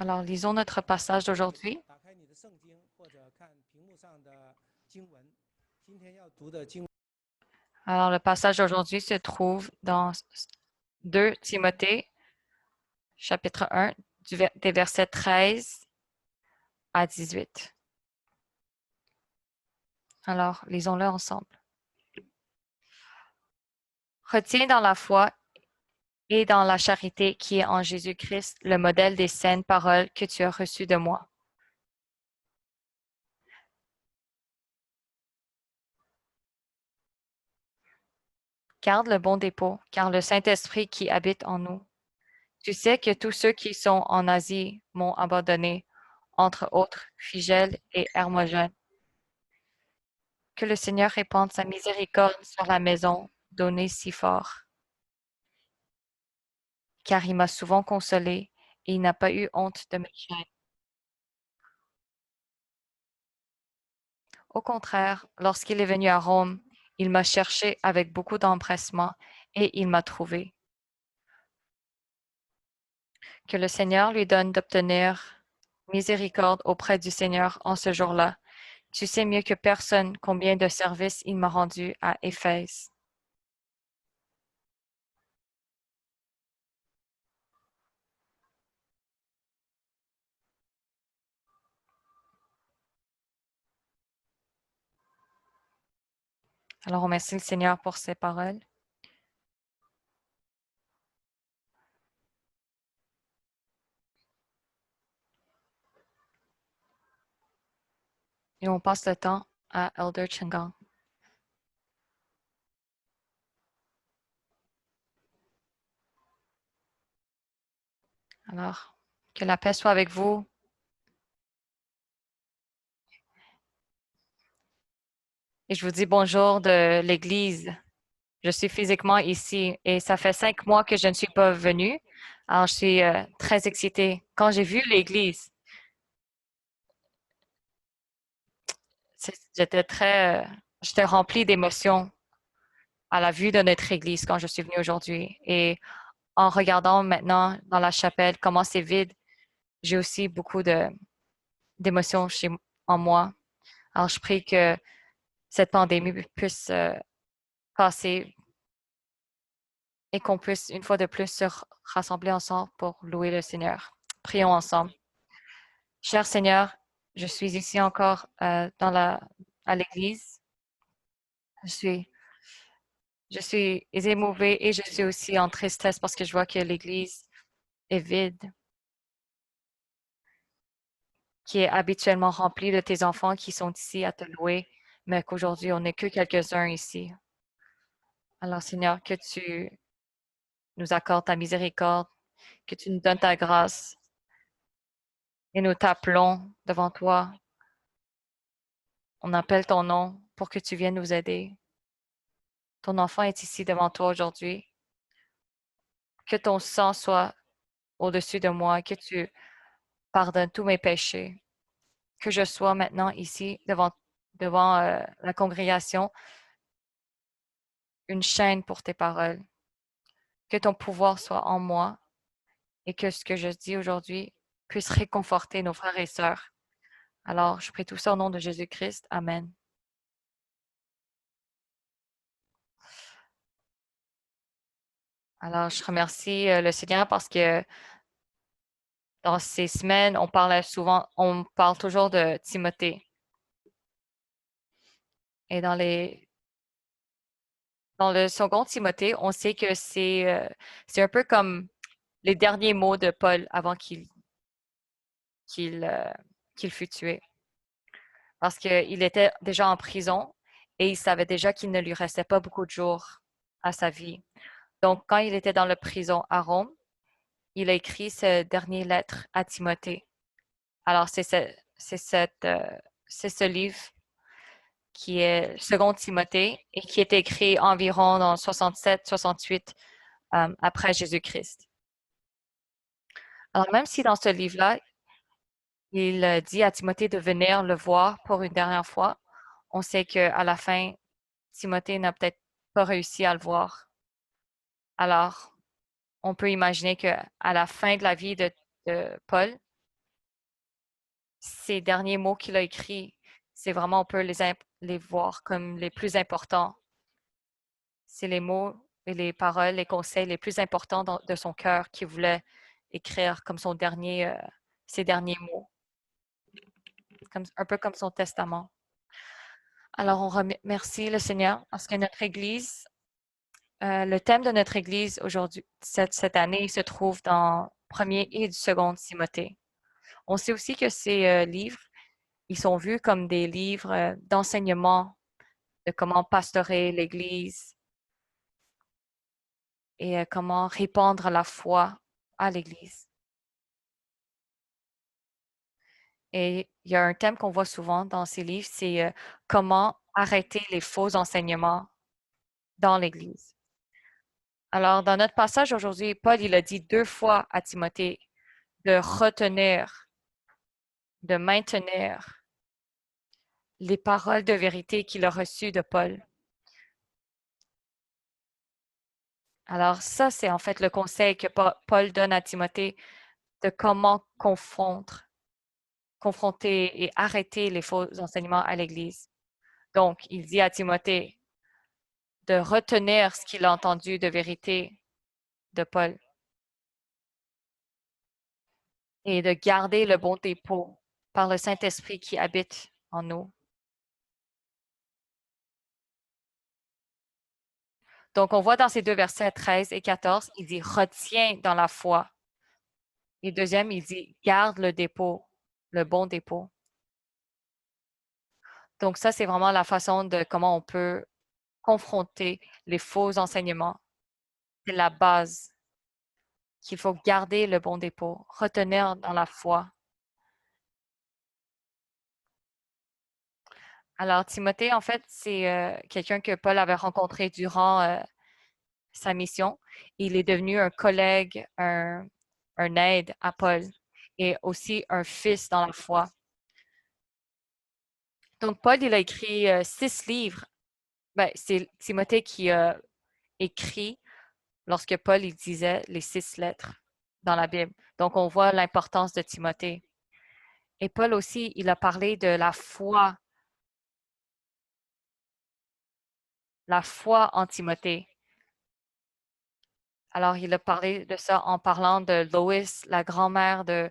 Alors, lisons notre passage d'aujourd'hui. 打开你的圣经，或者看屏幕上的经文。今天要读的经 Alors, le passage d'aujourd'hui se trouve dans 2 Timothée, chapitre 1, des versets 13 à 18. Alors, lisons-le ensemble. Retiens dans la foi et dans la charité qui est en Jésus-Christ le modèle des saines paroles que tu as reçues de moi. Garde le bon dépôt, car le Saint-Esprit qui habite en nous. Tu sais que tous ceux qui sont en Asie m'ont abandonné, entre autres Figel et Hermogène. Que le Seigneur répande sa miséricorde sur la maison donnée si fort, car il m'a souvent consolé et il n'a pas eu honte de mes chaînes. Au contraire, lorsqu'il est venu à Rome, il m'a cherché avec beaucoup d'empressement et il m'a trouvé. Que le Seigneur lui donne d'obtenir miséricorde auprès du Seigneur en ce jour-là. Tu sais mieux que personne combien de services il m'a rendu à Éphèse. Alors, on remercie le Seigneur pour ces paroles. Et on passe le temps à Elder Chengang. Alors, que la paix soit avec vous. Et je vous dis bonjour de l'Église. Je suis physiquement ici et ça fait 5 mois que je ne suis pas venue. Alors, je suis très excitée. Quand j'ai vu l'Église, j'étais remplie d'émotions à la vue de notre Église quand je suis venue aujourd'hui. Et en regardant maintenant dans la chapelle comment c'est vide, j'ai aussi beaucoup d'émotions en moi. Alors, je prie que cette pandémie puisse passer et qu'on puisse une fois de plus se rassembler ensemble pour louer le Seigneur. Prions ensemble. Cher Seigneur, je suis ici encore à l'église. Je suis, je suis émouvée et je suis aussi en tristesse parce que je vois que l'église est vide, qui est habituellement remplie de tes enfants qui sont ici à te louer, mais qu'aujourd'hui on n'est que quelques-uns ici. Alors Seigneur, que tu nous accordes ta miséricorde, que tu nous donnes ta grâce et nous t'appelons devant toi. On appelle ton nom pour que tu viennes nous aider. Ton enfant est ici devant toi aujourd'hui. Que ton sang soit au-dessus de moi, que tu pardonnes tous mes péchés, que je sois maintenant ici devant la congrégation, une chaîne pour tes paroles, que ton pouvoir soit en moi et que ce que je dis aujourd'hui puisse réconforter nos frères et sœurs. Alors, je prie tout ça au nom de Jésus-Christ. Amen. Alors, je remercie le Seigneur parce que dans ces semaines, on parle toujours de Timothée. Et dans le second Timothée, on sait que c'est un peu comme les derniers mots de Paul avant qu'il, euh, qu'il fût tué. Parce qu'il était déjà en prison et il savait déjà qu'il ne lui restait pas beaucoup de jours à sa vie. Donc, quand il était dans la prison à Rome, il a écrit cette dernière lettre à Timothée. Alors, c'est ce livre qui est Second Timothée et qui est écrit environ dans 67-68 après Jésus-Christ. Alors, même si dans ce livre-là, il dit à Timothée de venir le voir pour une dernière fois, on sait qu'à la fin, Timothée n'a peut-être pas réussi à le voir. Alors, on peut imaginer qu'à la fin de la vie de Paul, ces derniers mots qu'il a écrits, c'est vraiment, on peut les voir comme les plus importants. C'est les mots et les paroles, les conseils les plus importants de son cœur qu'il voulait écrire comme ses derniers mots, un peu comme son testament. Alors, on remercie le Seigneur parce que notre Église, le thème de notre Église aujourd'hui, cette année, se trouve dans 1er et 2 Timothée. On sait aussi que ces livres, ils sont vus comme des livres d'enseignement de comment pastorer l'Église et comment répandre la foi à l'Église. Et il y a un thème qu'on voit souvent dans ces livres, c'est comment arrêter les faux enseignements dans l'Église. Alors, dans notre passage aujourd'hui, Paul, il a dit 2 fois à Timothée de retenir, de maintenir les paroles de vérité qu'il a reçues de Paul. Alors ça, c'est en fait le conseil que Paul donne à Timothée de comment confronter et arrêter les faux enseignements à l'Église. Donc, il dit à Timothée de retenir ce qu'il a entendu de vérité de Paul et de garder le bon dépôt par le Saint-Esprit qui habite en nous. Donc, on voit dans ces 2 versets 13 et 14, il dit « Retiens dans la foi ». Et deuxième, il dit « Garde le dépôt, le bon dépôt ». Donc, ça, c'est vraiment la façon de comment on peut confronter les faux enseignements. C'est la base qu'il faut garder le bon dépôt, retenir dans la foi. Alors, Timothée, en fait, c'est quelqu'un que Paul avait rencontré durant sa mission. Il est devenu un collègue, un aide à Paul et aussi un fils dans la foi. Donc, Paul, il a écrit 6 livres. Ben, c'est Timothée qui a écrit lorsque Paul il disait les 6 lettres dans la Bible. Donc, on voit l'importance de Timothée. Et Paul aussi, il a parlé de la foi en Timothée. Alors, il a parlé de ça en parlant de Loïs, la grand-mère de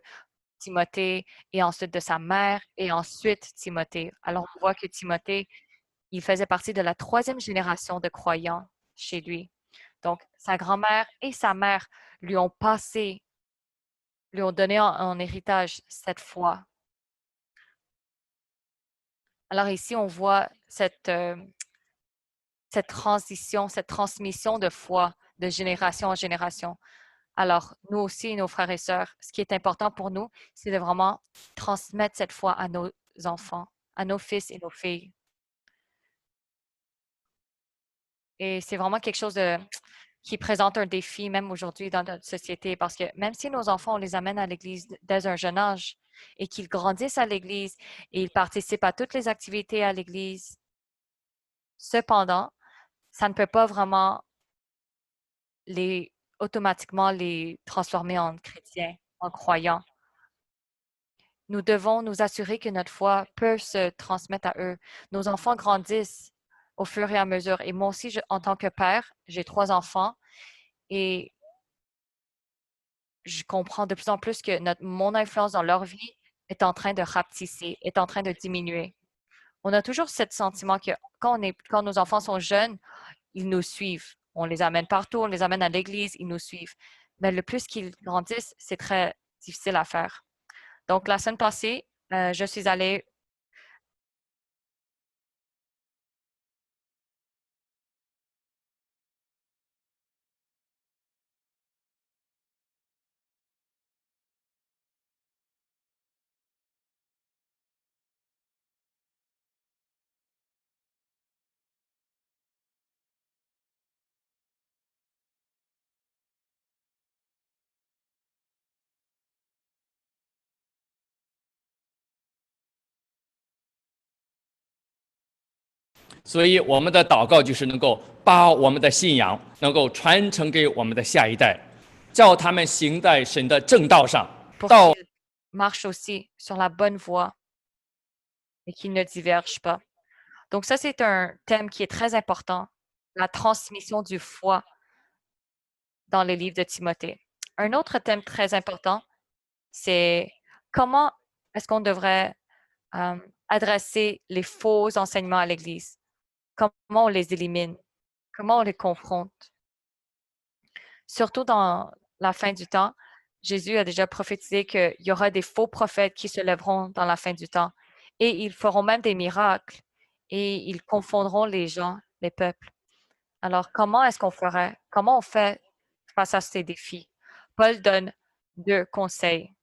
Timothée, et ensuite de sa mère, et ensuite Timothée. Alors, on voit que Timothée, il faisait partie de la 3e génération de croyants chez lui. Donc, sa grand-mère et sa mère lui ont donné en héritage cette foi. Alors ici, on voit cette transition, cette transmission de foi de génération en génération. Alors, nous aussi, nos frères et sœurs, ce qui est important pour nous, c'est de vraiment transmettre cette foi à nos enfants, à nos fils et nos filles. Et c'est vraiment quelque chose qui présente un défi même aujourd'hui dans notre société parce que même si nos enfants, on les amène à l'Église dès un jeune âge et qu'ils grandissent à l'Église et ils participent à toutes les activités à l'Église, cependant, ça ne peut pas vraiment automatiquement les transformer en chrétiens, en croyants. Nous devons nous assurer que notre foi peut se transmettre à eux. Nos enfants grandissent au fur et à mesure. Et moi aussi, en tant que père, j'ai 3 enfants et je comprends de plus en plus que mon influence dans leur vie est en train de rapetisser, est en train de diminuer. On a toujours ce sentiment que quand nos enfants sont jeunes, ils nous suivent. On les amène partout, on les amène à l'église, ils nous suivent. Mais le plus qu'ils grandissent, c'est très difficile à faire. Donc, la semaine passée, je suis allée所以我们的祷告就是能够把我们的信仰能够传承给我们的下一代，叫他们行在神的正道上，到 marchent aussi sur la bonne voie et qu'ils ne divergent pas. Donc ça, c'est un thème qui est très important, la transmission du foi dans les livres de Timothée. Un autre thème très important, c'est comment est-ce qu'on devrait adresser les faux enseignements à l'Église? Comment on les élimine? Comment on les confronte? Surtout dans la fin du temps, Jésus a déjà prophétisé qu'il y aura des faux prophètes qui se lèveront dans la fin du temps et ils feront même des miracles et ils confondront les gens, les peuples. Alors, comment est-ce qu'on ferait? Comment on fait face à ces défis? Paul donne deux conseils.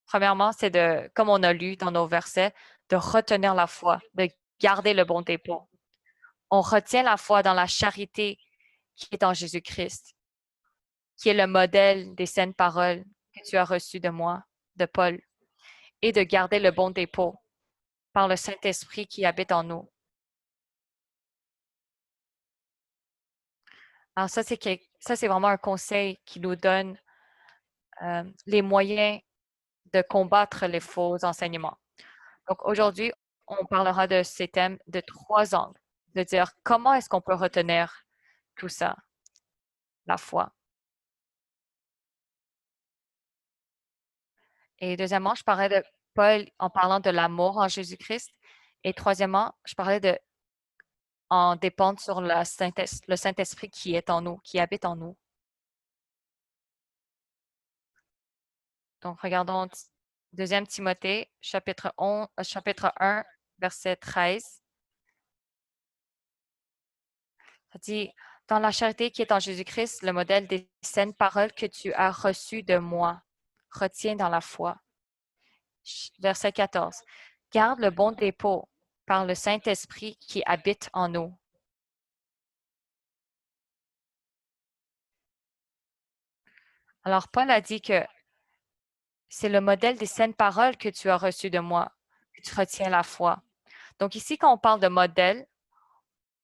Premièrement, c'est de, comme on a lu dans nos versets, de retenir la foi, de garder le bon dépôt. On retient la foi dans la charité qui est en Jésus-Christ, qui est le modèle des saines paroles que tu as reçues de moi, de Paul, et de garder le bon dépôt par le Saint-Esprit qui habite en nous. Alors ça, c'est vraiment un conseil qui nous donne les moyens de combattre les faux enseignements. Donc aujourd'hui, on parlera de ces thèmes de trois angles, de dire comment est-ce qu'on peut retenir tout ça, la foi. Et deuxièmement, je parlais de Paul en parlant de l'amour en Jésus-Christ. Et troisièmement, je parlais de en dépendre sur le Saint-Esprit qui est en nous, qui habite en nous. Donc, regardons 2 Timothée, chapitre 1, verset 13. Ça dit, dans la charité qui est en Jésus-Christ, le modèle des saines paroles que tu as reçues de moi, retiens dans la foi. Verset 14. Garde le bon dépôt par le Saint-Esprit qui habite en nous. Alors, Paul a dit que c'est le modèle des saines paroles que tu as reçues de moi, que tu retiens la foi. Donc ici, quand on parle de modèle,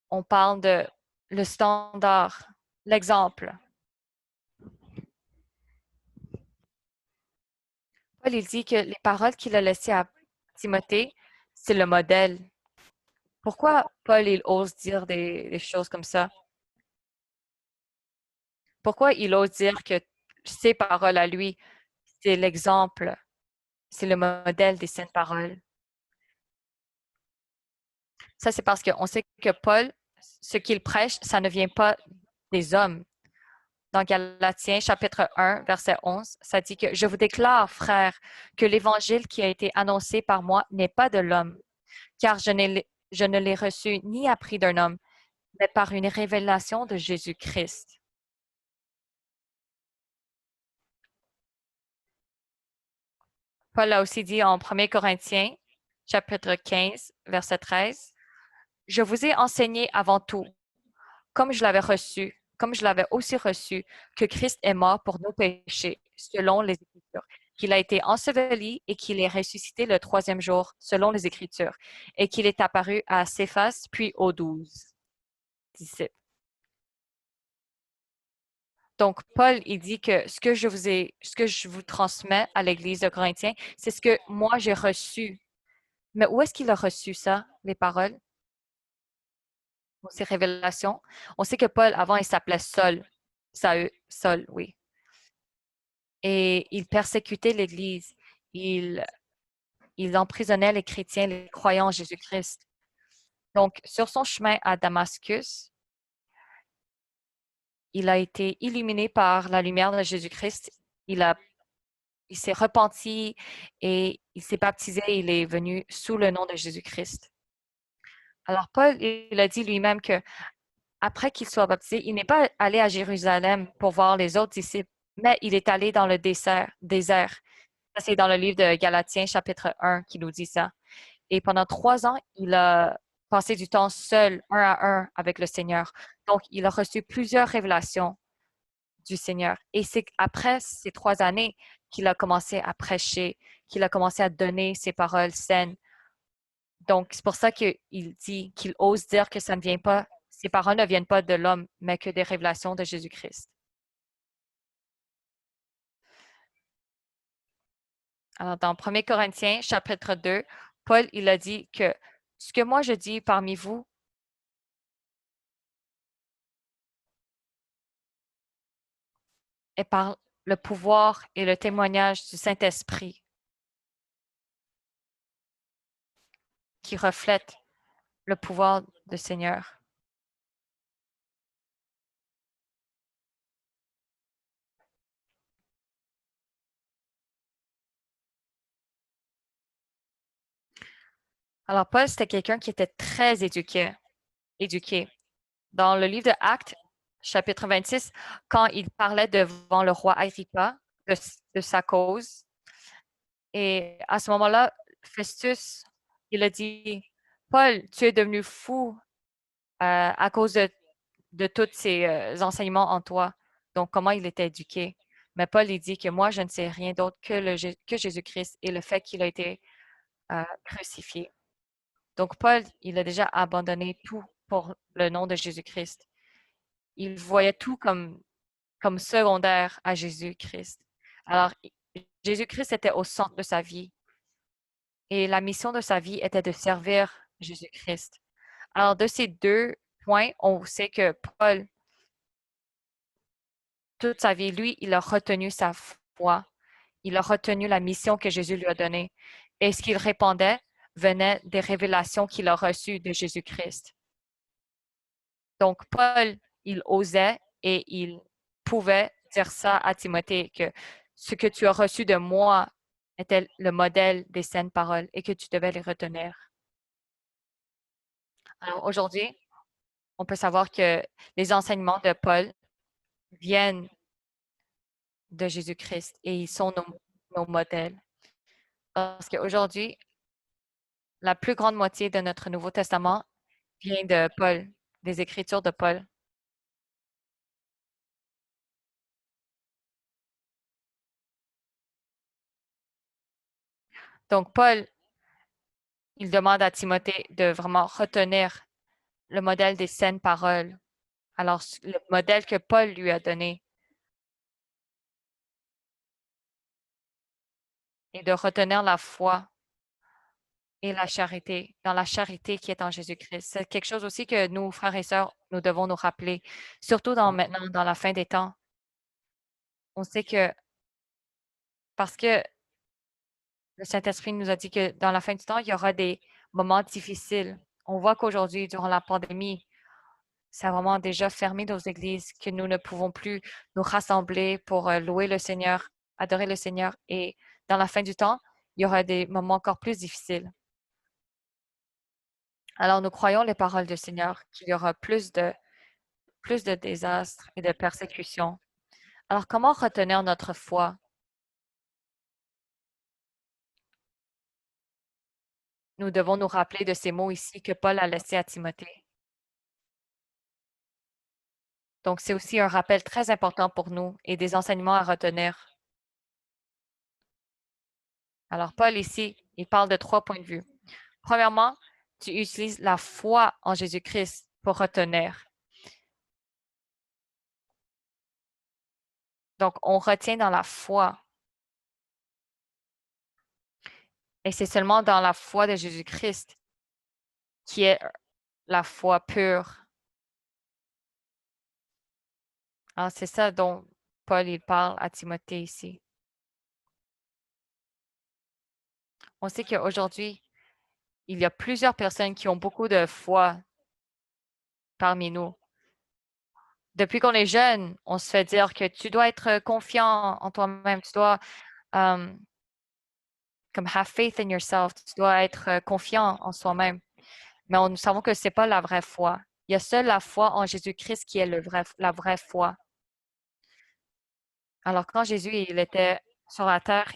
on parle de le standard, l'exemple. Paul, il dit que les paroles qu'il a laissées à Timothée, c'est le modèle. Pourquoi Paul, il ose dire des choses comme ça? Pourquoi il ose dire que ses paroles à lui, c'est l'exemple, c'est le modèle des saintes paroles? Ça, c'est parce qu'on sait que Paul, ce qu'il prêche, ça ne vient pas des hommes. Dans Galatiens chapitre 1, verset 11, ça dit que je vous déclare, frères, que l'évangile qui a été annoncé par moi n'est pas de l'homme, car je ne l'ai reçu ni appris d'un homme, mais par une révélation de Jésus-Christ. Paul a aussi dit en 1 Corinthiens chapitre 15, verset 13, je vous ai enseigné avant tout, comme je l'avais aussi reçu, que Christ est mort pour nos péchés, selon les Écritures, qu'il a été enseveli et qu'il est ressuscité le troisième jour, selon les Écritures, et qu'il est apparu à Céphas, puis aux 12 disciples. Donc, Paul, il dit que ce que je vous transmets à l'Église de Corinthiens, c'est ce que moi j'ai reçu. Mais où est-ce qu'il a reçu ça, les paroles? Ces révélations. On sait que Paul, avant, il s'appelait Saul. Saul, oui. Et il persécutait l'Église. Il, il emprisonnait les chrétiens, les croyants en Jésus-Christ. Donc, sur son chemin à Damascus, il a été illuminé par la lumière de Jésus-Christ. Il s'est repenti et il s'est baptisé. Il est venu sous le nom de Jésus-Christ. Alors, Paul, il a dit lui-même que après qu'il soit baptisé, il n'est pas allé à Jérusalem pour voir les autres disciples, mais il est allé dans le désert. Ça, c'est dans le livre de Galatiens, chapitre 1, qui nous dit ça. Et pendant 3 ans, il a passé du temps seul, un à un, avec le Seigneur. Donc, il a reçu plusieurs révélations du Seigneur. Et c'est après ces 3 années qu'il a commencé à prêcher, qu'il a commencé à donner ses paroles saines. Donc, c'est pour ça qu'il dit, qu'il ose dire que ça ne vient pas, ces paroles ne viennent pas de l'homme, mais que des révélations de Jésus-Christ. Alors, dans 1 Corinthiens, chapitre 2, Paul, il a dit que ce que moi je dis parmi vous est par le pouvoir et le témoignage du Saint-Esprit qui reflète le pouvoir du Seigneur. Alors, Paul, c'était quelqu'un qui était très éduqué. Dans le livre de Actes, chapitre 26, quand il parlait devant le roi Agrippa de sa cause, et à ce moment-là, Festus, il a dit, Paul, tu es devenu fou à cause de tous ces enseignements en toi. Donc, comment il était éduqué. Mais Paul, il dit que moi, je ne sais rien d'autre que Jésus-Christ et le fait qu'il a été crucifié. Donc, Paul, il a déjà abandonné tout pour le nom de Jésus-Christ. Il voyait tout comme secondaire à Jésus-Christ. Alors, Jésus-Christ était au centre de sa vie et la mission de sa vie était de servir Jésus-Christ. Alors, de ces deux points, on sait que Paul, toute sa vie, lui, il a retenu sa foi. Il a retenu la mission que Jésus lui a donnée. Et ce qu'il répondait venait des révélations qu'il a reçues de Jésus-Christ. Donc, Paul, il osait et il pouvait dire ça à Timothée, que ce que tu as reçu de moi était le modèle des saintes paroles et que tu devais les retenir. Alors, aujourd'hui, on peut savoir que les enseignements de Paul viennent de Jésus-Christ et ils sont nos modèles. Parce qu'aujourd'hui, la plus grande moitié de notre Nouveau Testament vient de Paul, des Écritures de Paul. Donc, Paul, il demande à Timothée de vraiment retenir le modèle des saines paroles. Alors, le modèle que Paul lui a donné est de retenir la foi et la charité, dans la charité qui est en Jésus-Christ. C'est quelque chose aussi que nous, frères et sœurs, nous devons nous rappeler, surtout maintenant, dans la fin des temps. On sait que parce que le Saint-Esprit nous a dit que dans la fin du temps, il y aura des moments difficiles. On voit qu'aujourd'hui, durant la pandémie, ça a vraiment déjà fermé nos églises, que nous ne pouvons plus nous rassembler pour louer le Seigneur, adorer le Seigneur. Et dans la fin du temps, il y aura des moments encore plus difficiles. Alors, nous croyons les paroles du Seigneur, qu'il y aura plus de désastres et de persécutions. Alors, comment retenir notre foi? Nous devons nous rappeler de ces mots ici que Paul a laissés à Timothée. Donc, c'est aussi un rappel très important pour nous et des enseignements à retenir. Alors, Paul ici, il parle de 3 points de vue. Premièrement, tu utilises la foi en Jésus-Christ pour retenir. Donc, on retient dans la foi. Et c'est seulement dans la foi de Jésus-Christ qui est la foi pure. Alors, c'est ça dont Paul il parle à Timothée ici. On sait qu'aujourd'hui, il y a plusieurs personnes qui ont beaucoup de foi parmi nous. Depuis qu'on est jeune, on se fait dire que tu dois être confiant en toi-même, tu dois comme have faith in yourself, tu dois être confiant en soi-même. Mais nous savons que ce n'est pas la vraie foi. Il y a seule la foi en Jésus-Christ qui est la vraie foi. Alors, quand Jésus il était sur la terre,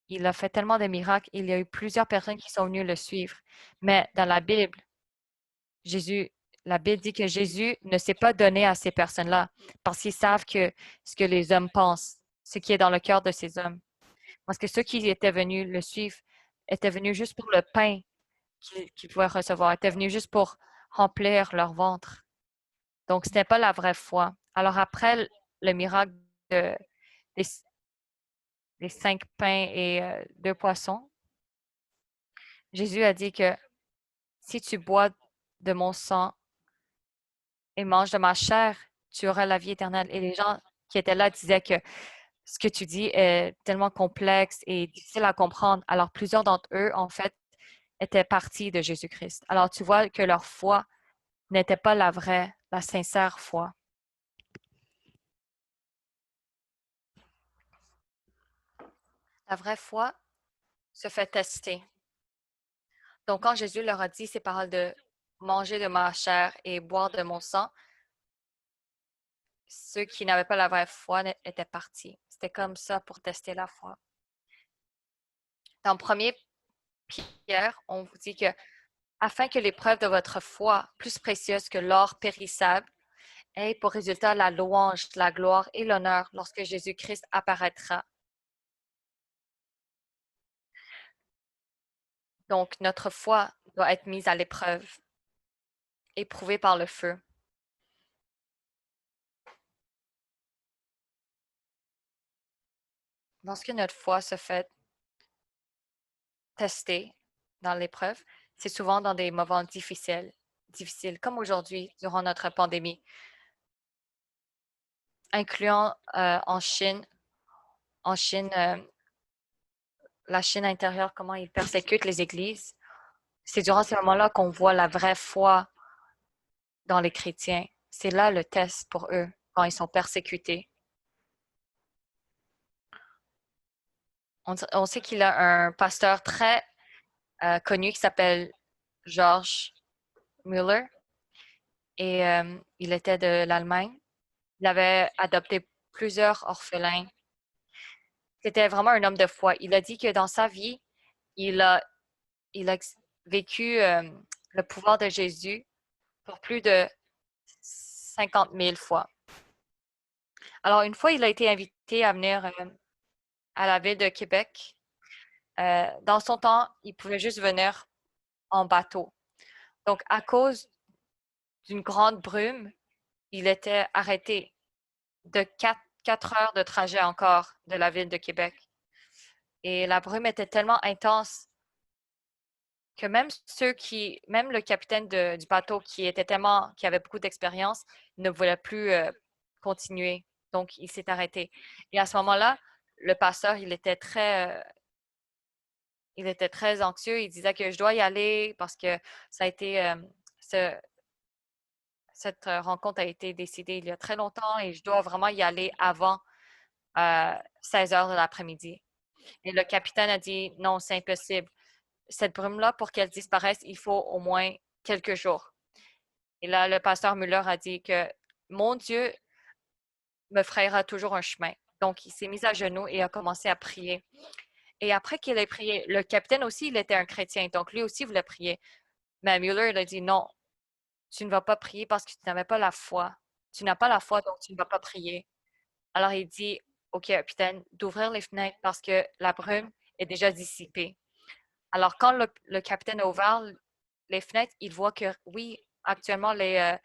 il a fait tellement de miracles, il y a eu plusieurs personnes qui sont venues le suivre. Mais dans la Bible, la Bible dit que Jésus ne s'est pas donné à ces personnes-là parce qu'ils savent que ce que les hommes pensent, ce qui est dans le cœur de ces hommes. Parce que ceux qui étaient venus le suivre étaient venus juste pour le pain qu'ils pouvaient recevoir, étaient venus juste pour remplir leur ventre. Donc, ce n'est pas la vraie foi. Alors, après le miracle des les 5 pains et 2 poissons, Jésus a dit que si tu bois de mon sang et manges de ma chair, tu auras la vie éternelle. Et les gens qui étaient là disaient que ce que tu dis est tellement complexe et difficile à comprendre. Alors, plusieurs d'entre eux, en fait, étaient partis de Jésus-Christ. Alors, tu vois que leur foi n'était pas la vraie, la sincère foi. La vraie foi se fait tester. Donc, quand Jésus leur a dit ces paroles de manger de ma chair et boire de mon sang, ceux qui n'avaient pas la vraie foi étaient partis. C'était comme ça pour tester la foi. Dans 1er Pierre, on vous dit que afin que l'épreuve de votre foi, plus précieuse que l'or périssable, ait pour résultat la louange, la gloire et l'honneur lorsque Jésus-Christ apparaîtra. Donc, notre foi doit être mise à l'épreuve, éprouvée par le feu. Lorsque notre foi se fait tester dans l'épreuve, c'est souvent dans des moments difficiles, comme aujourd'hui, durant notre pandémie, incluant en Chine, la Chine intérieure, comment ils persécutent les églises. C'est durant ces moments-là qu'on voit la vraie foi dans les chrétiens. C'est là le test pour eux, quand ils sont persécutés. On sait qu'il y a un pasteur très connu qui s'appelle George Müller et il était de l'Allemagne. Il avait adopté plusieurs orphelins. C'était vraiment un homme de foi. Il a dit que dans sa vie, il a, il a vécu le pouvoir de Jésus pour plus de 50 000 fois. Alors, une fois, il a été invité à venir à la ville de Québec. Dans son temps, il pouvait juste venir en bateau. Donc, à cause d'une grande brume, il était arrêté de 4 heures de trajet encore de la ville de Québec. Et la brume était tellement intense que même le capitaine du bateau qui avait beaucoup d'expérience, ne voulait plus continuer. Donc, il s'est arrêté. Et à ce moment-là, le pasteur, il était très anxieux. Il disait que je dois y aller parce que ça a été, cette rencontre a été décidée il y a très longtemps et je dois vraiment y aller avant 16 heures de l'après-midi. Et le capitaine a dit non, c'est impossible. Cette brume-là, pour qu'elle disparaisse, il faut au moins quelques jours. Et là, le pasteur Muller a dit que mon Dieu me frayera toujours un chemin. Donc, il s'est mis à genoux et a commencé à prier. Et après qu'il ait prié, le capitaine aussi, il était un chrétien, donc lui aussi voulait prier. Mais Muller, il a dit non, tu ne vas pas prier parce que tu n'avais pas la foi. Tu n'as pas la foi, donc tu ne vas pas prier. Alors il dit au capitaine d'ouvrir les fenêtres parce que la brume est déjà dissipée. Alors quand le capitaine a ouvert les fenêtres, il voit que oui, actuellement, la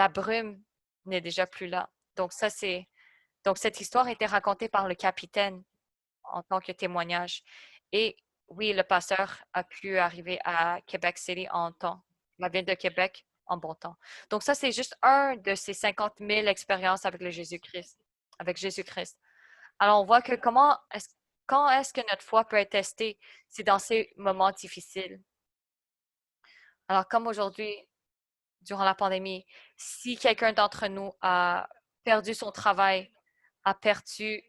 brume n'est déjà plus là. Donc donc cette histoire a été racontée par le capitaine en tant que témoignage. Et oui, le pasteur a pu arriver à Québec City en temps, la ville de Québec en bon temps. Donc ça, c'est juste un de ces 50 000 expériences avec le Jésus-Christ, avec Jésus-Christ. Alors, on voit que quand est-ce que notre foi peut être testée? C'est dans ces moments difficiles. Alors, comme aujourd'hui, durant la pandémie, si quelqu'un d'entre nous a perdu son travail, a perdu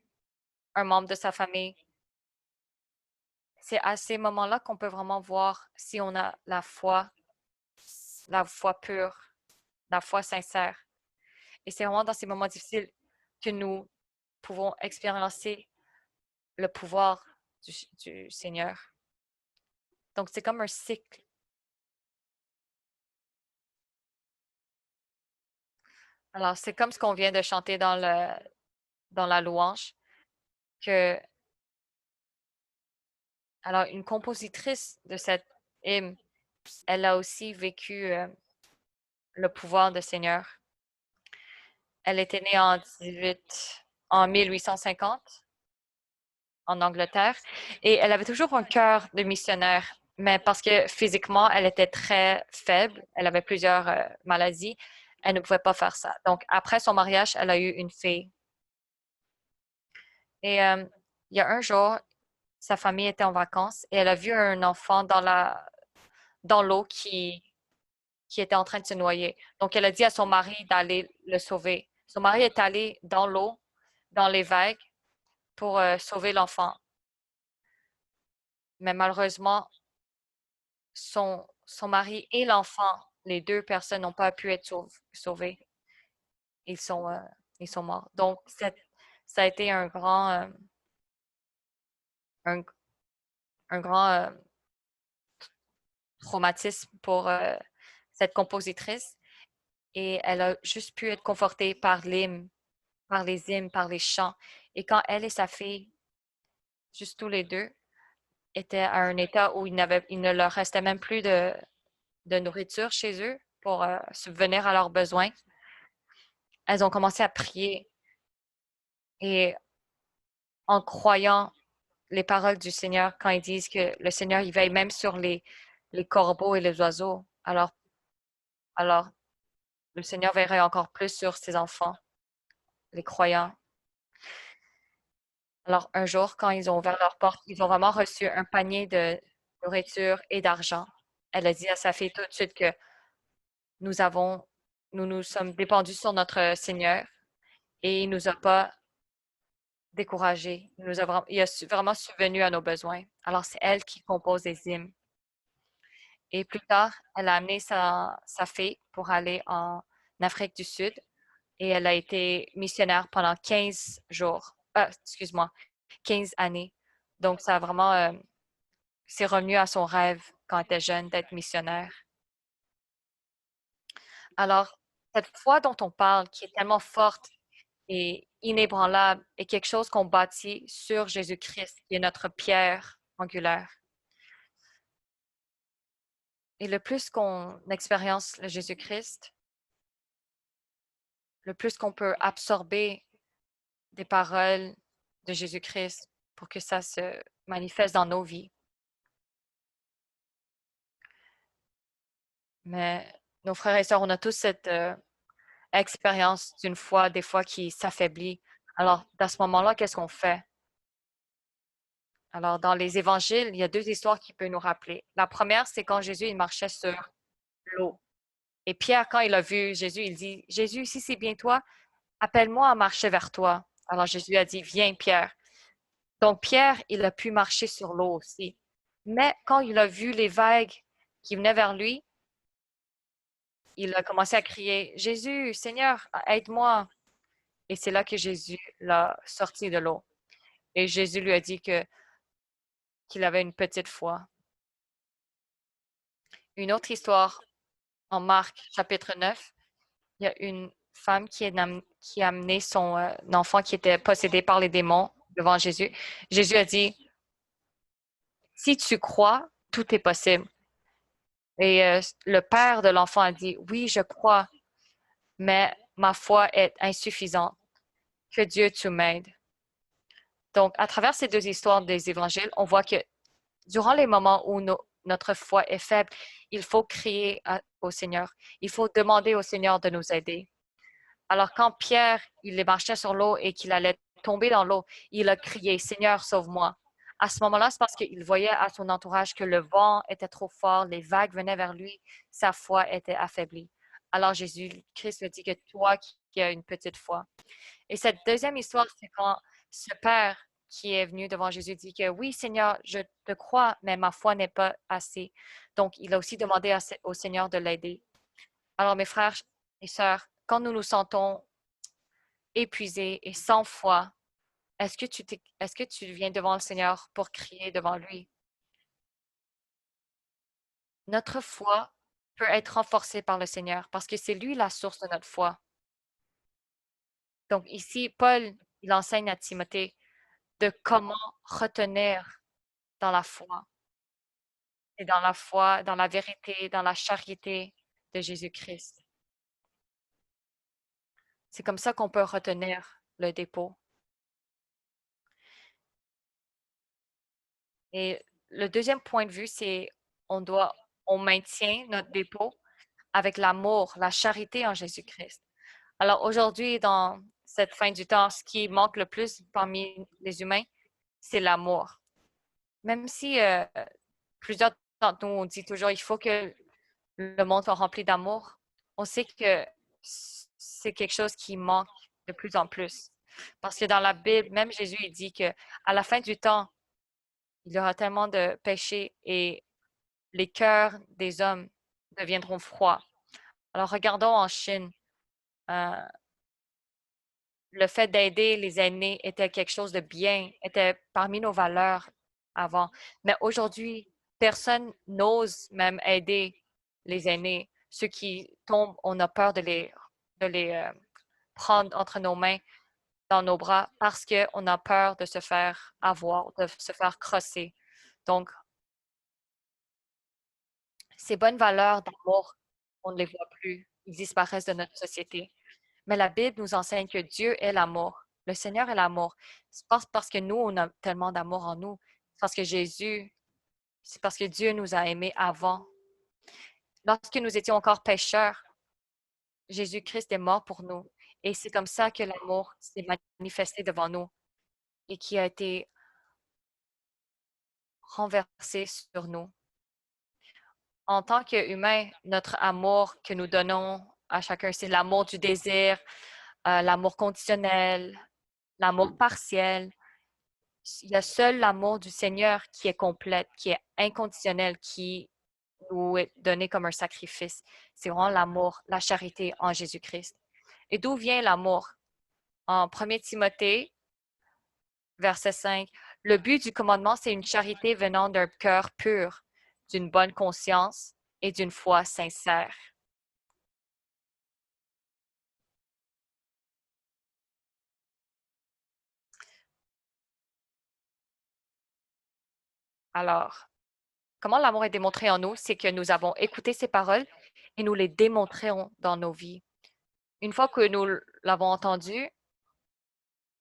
un membre de sa famille, c'est à ces moments-là qu'on peut vraiment voir si on a la foi pure, la foi sincère. Et c'est vraiment dans ces moments difficiles que nous pouvons expérimenter le pouvoir du Seigneur. Donc, c'est comme un cycle. Alors, c'est comme ce qu'on vient de chanter dans la louange, que, alors, une compositrice de cette hymne, elle a aussi vécu le pouvoir du Seigneur. Elle était née en 1850 en Angleterre et elle avait toujours un cœur de missionnaire, mais parce que physiquement, elle était très faible, elle avait plusieurs maladies, elle ne pouvait pas faire ça. Donc, après son mariage, elle a eu une fille. Et il y a un jour, sa famille était en vacances et elle a vu un enfant dans l'eau qui était en train de se noyer. Donc, elle a dit à son mari d'aller le sauver. Son mari est allé dans l'eau, dans les vagues, pour sauver l'enfant. Mais malheureusement, son mari et l'enfant, les deux personnes n'ont pas pu être sauvées. Ils sont, euh, ils sont morts. Donc, ça a été un, un grand traumatisme pour cette compositrice. Et elle a juste pu être confortée par par les hymnes, par les chants. Et quand elle et sa fille, juste tous les deux, étaient à un état où il ne leur restait même plus de nourriture chez eux pour subvenir à leurs besoins, elles ont commencé à prier et en croyant les paroles du Seigneur quand ils disent que le Seigneur, il veille même sur les corbeaux et les oiseaux. Alors, le Seigneur veillerait encore plus sur ses enfants, les croyants. Alors, un jour, quand ils ont ouvert leur porte, ils ont vraiment reçu un panier de nourriture et d'argent. Elle a dit à sa fille tout de suite que nous avons, nous nous sommes dépendus sur notre Seigneur et il nous a pas découragés. Il a vraiment subvenu à nos besoins. Alors, c'est elle qui compose les hymnes. Et plus tard, elle a amené sa fille pour aller en Afrique du Sud et elle a été missionnaire pendant 15 jours. Excuse-moi, 15 années. Donc, ça a vraiment, c'est revenu à son rêve quand elle était jeune d'être missionnaire. Alors, cette foi dont on parle, qui est tellement forte et inébranlable, est quelque chose qu'on bâtit sur Jésus-Christ, qui est notre pierre angulaire. Et le plus qu'on expérience le Jésus-Christ, le plus qu'on peut absorber des paroles de Jésus-Christ pour que ça se manifeste dans nos vies. Mais nos frères et sœurs, on a tous cette expérience d'une foi, des fois, qui s'affaiblit. Alors, dans ce moment-là, qu'est-ce qu'on fait? Alors, dans les évangiles, il y a deux histoires qui peuvent nous rappeler. La première, c'est quand Jésus il marchait sur l'eau. Et Pierre, quand il a vu Jésus, il dit, Jésus, si c'est bien toi, appelle-moi à marcher vers toi. Alors Jésus a dit, viens, Pierre. Donc Pierre, il a pu marcher sur l'eau aussi. Mais quand il a vu les vagues qui venaient vers lui, il a commencé à crier, Jésus, Seigneur, aide-moi. Et c'est là que Jésus l'a sorti de l'eau. Et Jésus lui a dit qu'il avait une petite foi. Une autre histoire en Marc, chapitre 9, il y a une femme qui a amené son enfant qui était possédé par les démons devant Jésus. Jésus a dit, si tu crois, tout est possible. Et le père de l'enfant a dit, oui, je crois, mais ma foi est insuffisante. Que Dieu tu m'aide. Donc, à travers ces deux histoires des évangiles, on voit que durant les moments où notre foi est faible, il faut crier au Seigneur. Il faut demander au Seigneur de nous aider. Alors, quand Pierre, il marchait sur l'eau et qu'il allait tomber dans l'eau, il a crié, Seigneur, sauve-moi. À ce moment-là, c'est parce qu'il voyait à son entourage que le vent était trop fort, les vagues venaient vers lui, sa foi était affaiblie. Alors Jésus-Christ lui dit que toi qui as une petite foi. Et cette deuxième histoire, c'est quand ce père qui est venu devant Jésus dit que oui, Seigneur, je te crois, mais ma foi n'est pas assez. Donc, il a aussi demandé au Seigneur de l'aider. Alors, mes frères et sœurs, quand nous nous sentons épuisés et sans foi, est-ce que tu viens devant le Seigneur pour crier devant lui? Notre foi peut être renforcée par le Seigneur parce que c'est lui la source de notre foi. Donc ici, Paul, il enseigne à Timothée de comment retenir dans la foi et dans la foi, dans la vérité, dans la charité de Jésus-Christ. C'est comme ça qu'on peut retenir le dépôt. Et le deuxième point de vue, c'est on maintient notre dépôt avec l'amour, la charité en Jésus-Christ. Alors aujourd'hui, dans cette fin du temps, ce qui manque le plus parmi les humains, c'est l'amour. Même si plusieurs d'entre nous, on dit toujours, il faut que le monde soit rempli d'amour, on sait que c'est quelque chose qui manque de plus en plus. Parce que dans la Bible, même Jésus, il dit que à la fin du temps, il y aura tellement de péchés et les cœurs des hommes deviendront froids. Alors regardons en Chine, euh, le fait d'aider les aînés était quelque chose de bien, était parmi nos valeurs avant. Mais aujourd'hui, personne n'ose même aider les aînés. Ceux qui tombent, on a peur de les prendre entre nos mains, dans nos bras, parce qu'on a peur de se faire avoir, de se faire crosser. Donc, ces bonnes valeurs d'amour, on ne les voit plus. Ils disparaissent de notre société. Mais la Bible nous enseigne que Dieu est l'amour. Le Seigneur est l'amour. C'est pas parce que nous, on a tellement d'amour en nous. C'est parce que Dieu nous a aimés avant. Lorsque nous étions encore pécheurs, Jésus-Christ est mort pour nous. Et c'est comme ça que l'amour s'est manifesté devant nous et qui a été renversé sur nous. En tant qu'humains, notre amour que nous donnons à chacun, c'est l'amour du désir, l'amour conditionnel, l'amour partiel. Il y a seul l'amour du Seigneur qui est complète, qui est inconditionnel, qui nous est donné comme un sacrifice. C'est vraiment l'amour, la charité en Jésus-Christ. Et d'où vient l'amour? En 1 Timothée, verset 5, le but du commandement, c'est une charité venant d'un cœur pur, d'une bonne conscience et d'une foi sincère. Alors, comment l'amour est démontré en nous? C'est que nous avons écouté ces paroles et nous les démontrons dans nos vies. Une fois que nous l'avons entendu,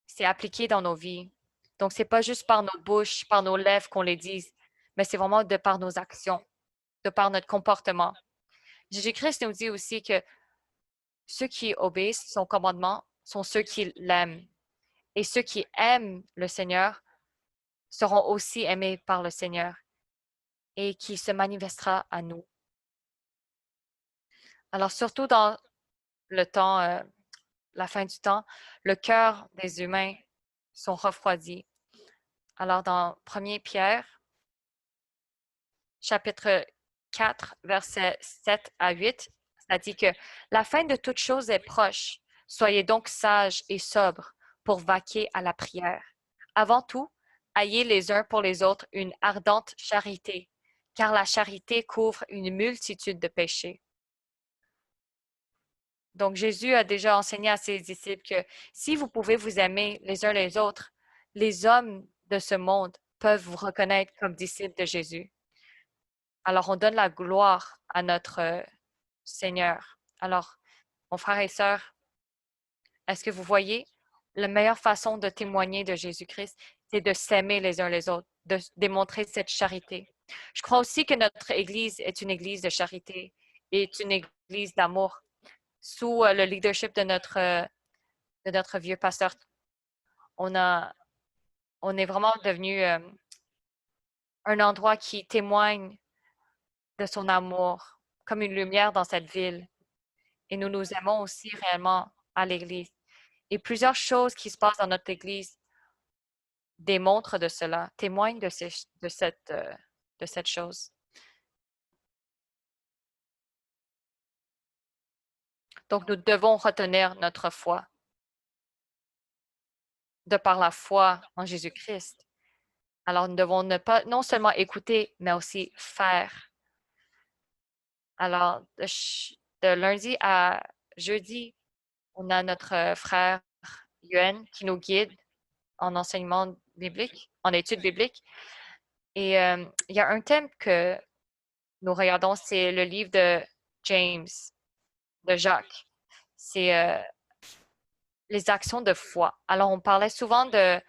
c'est appliqué dans nos vies. Donc, c'est pas juste par nos bouches, par nos lèvres qu'on les dise, mais c'est vraiment de par nos actions, de par notre comportement. Jésus-Christ nous dit aussi que ceux qui obéissent son commandement sont ceux qui l'aiment. Et ceux qui aiment le Seigneur seront aussi aimés par le Seigneur et qui se manifestera à nous. Alors, surtout dans le temps, la fin du temps, le cœur des humains sont refroidis. Alors, dans 1 Pierre, chapitre 4, versets 7 à 8, ça dit que la fin de toute chose est proche. Soyez donc sages et sobres pour vaquer à la prière. Avant tout, ayez les uns pour les autres une ardente charité, car la charité couvre une multitude de péchés. Donc, Jésus a déjà enseigné à ses disciples que si vous pouvez vous aimer les uns les autres, les hommes de ce monde peuvent vous reconnaître comme disciples de Jésus. Alors, on donne la gloire à notre Seigneur. Alors, mon frère et sœur, est-ce que vous voyez, la meilleure façon de témoigner de Jésus-Christ, c'est de s'aimer les uns les autres, de démontrer cette charité. Je crois aussi que notre Église est une Église de charité et est une Église d'amour. Sous le leadership de notre vieux pasteur, on est vraiment devenu un endroit qui témoigne de son amour, comme une lumière dans cette ville. Et nous nous aimons aussi réellement à l'Église. Et plusieurs choses qui se passent dans notre Église démontrent de cela, témoignent de cette chose. Donc, nous devons retenir notre foi de par la foi en Jésus-Christ. Alors, nous devons ne pas non seulement écouter, mais aussi faire. Alors, de lundi à jeudi, on a notre frère Yuen qui nous guide en enseignement biblique, en études bibliques. Et il y a un thème que nous regardons, c'est le livre de James, de Jacques. C'est les actions de foi. Alors, on parlait souvent de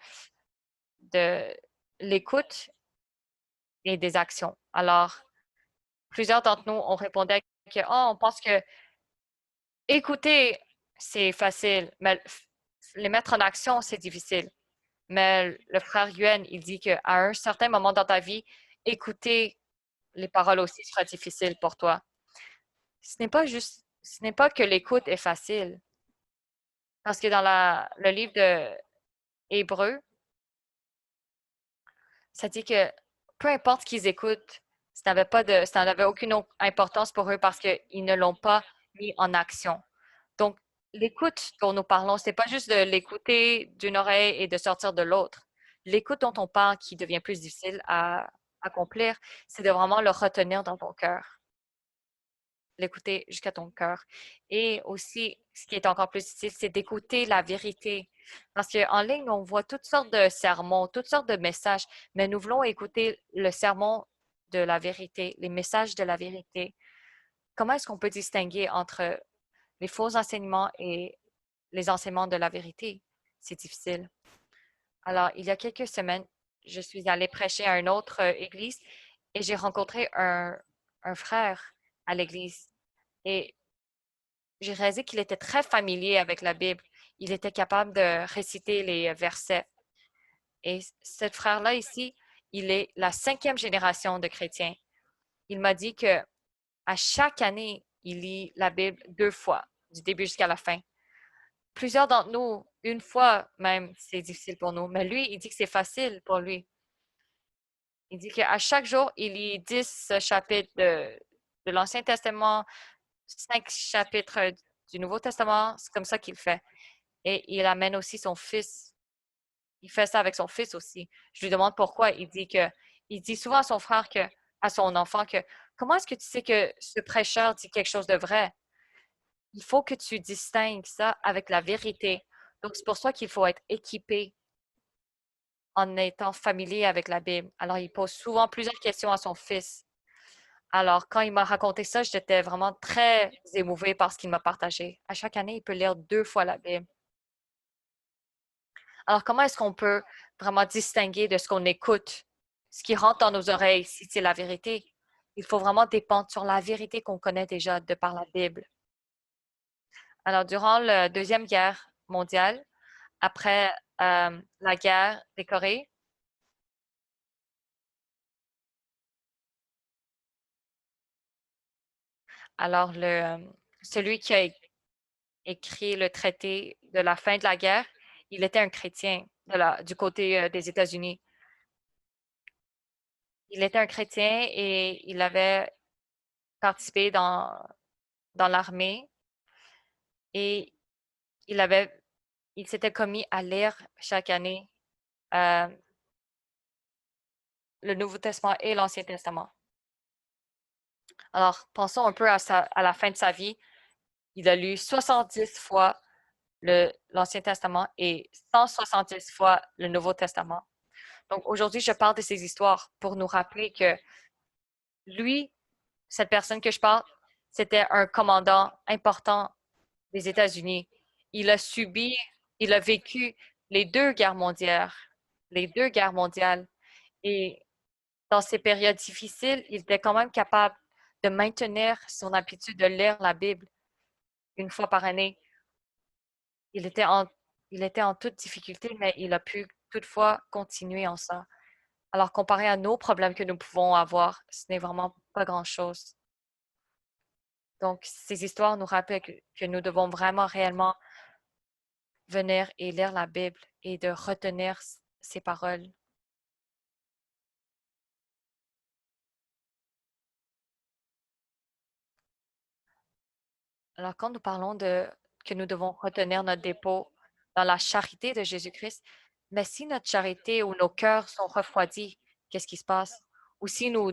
l'écoute et des actions. Alors, plusieurs d'entre nous ont répondu que oh, on pense que écouter, c'est facile, mais les mettre en action, c'est difficile. Mais le frère Yuen, il dit qu'à un certain moment dans ta vie, écouter les paroles aussi sera difficile pour toi. Ce n'est pas que l'écoute est facile. Parce que dans le livre de Hébreu, ça dit que peu importe ce qu'ils écoutent, ça n'avait aucune importance pour eux parce qu'ils ne l'ont pas mis en action. Donc, l'écoute dont nous parlons, c'est pas juste de l'écouter d'une oreille et de sortir de l'autre. L'écoute dont on parle qui devient plus difficile à accomplir, c'est de vraiment le retenir dans ton cœur, l'écouter jusqu'à ton cœur. Et aussi, ce qui est encore plus difficile, c'est d'écouter la vérité. Parce qu'en ligne, on voit toutes sortes de sermons, toutes sortes de messages, mais nous voulons écouter le sermon de la vérité, les messages de la vérité. Comment est-ce qu'on peut distinguer entre les faux enseignements et les enseignements de la vérité? C'est difficile. Alors, il y a quelques semaines, je suis allée prêcher à une autre église et j'ai rencontré un frère à l'église. Et j'ai réalisé qu'il était très familier avec la Bible. Il était capable de réciter les versets. Et ce frère-là ici, il est la 5e génération de chrétiens. Il m'a dit que à chaque année, il lit la Bible 2 fois, du début jusqu'à la fin. Plusieurs d'entre nous, une fois même, c'est difficile pour nous. Mais lui, il dit que c'est facile pour lui. Il dit qu'à chaque jour, il lit 10 chapitres de l'Ancien Testament, 5 chapitres du Nouveau Testament. C'est comme ça qu'il fait. Et il amène aussi son fils. Il fait ça avec son fils aussi. Je lui demande pourquoi. Il dit souvent à son frère à son enfant que, comment est-ce que tu sais que ce prêcheur dit quelque chose de vrai? Il faut que tu distingues ça avec la vérité. Donc, c'est pour ça qu'il faut être équipé en étant familier avec la Bible. Alors, il pose souvent plusieurs questions à son fils. Alors, quand il m'a raconté ça, j'étais vraiment très émouvée par ce qu'il m'a partagé. À chaque année, il peut lire 2 fois la Bible. Alors, comment est-ce qu'on peut vraiment distinguer de ce qu'on écoute, ce qui rentre dans nos oreilles, si c'est la vérité? Il faut vraiment dépendre sur la vérité qu'on connaît déjà de par la Bible. Alors, durant la Deuxième Guerre mondiale, après la guerre des Corées, alors celui qui a écrit le traité de la fin de la guerre, il était un chrétien du côté des États-Unis. Il était un chrétien et il avait participé dans l'armée et il avait, il s'était commis à lire chaque année euh, le Nouveau Testament et l'Ancien Testament. Alors, pensons un peu à la fin de sa vie. Il a lu 70 fois l'Ancien Testament et 170 fois le Nouveau Testament. Donc, aujourd'hui, je parle de ces histoires pour nous rappeler que lui, cette personne que je parle, c'était un commandant important des États-Unis. Il a subi, il a vécu les 2 guerres mondiales, les 2 guerres mondiales. Et dans ces périodes difficiles, il était quand même capable de maintenir son habitude de lire la Bible une fois par année. Il était en, il était en toute difficulté, mais il a pu toutefois continuer en ça. Alors, comparé à nos problèmes que nous pouvons avoir, ce n'est vraiment pas grand-chose. Donc, ces histoires nous rappellent que nous devons vraiment réellement venir et lire la Bible et de retenir ces paroles. Alors, quand nous parlons que nous devons retenir notre dépôt dans la charité de Jésus-Christ, mais si notre charité ou nos cœurs sont refroidis, qu'est-ce qui se passe? Ou si nous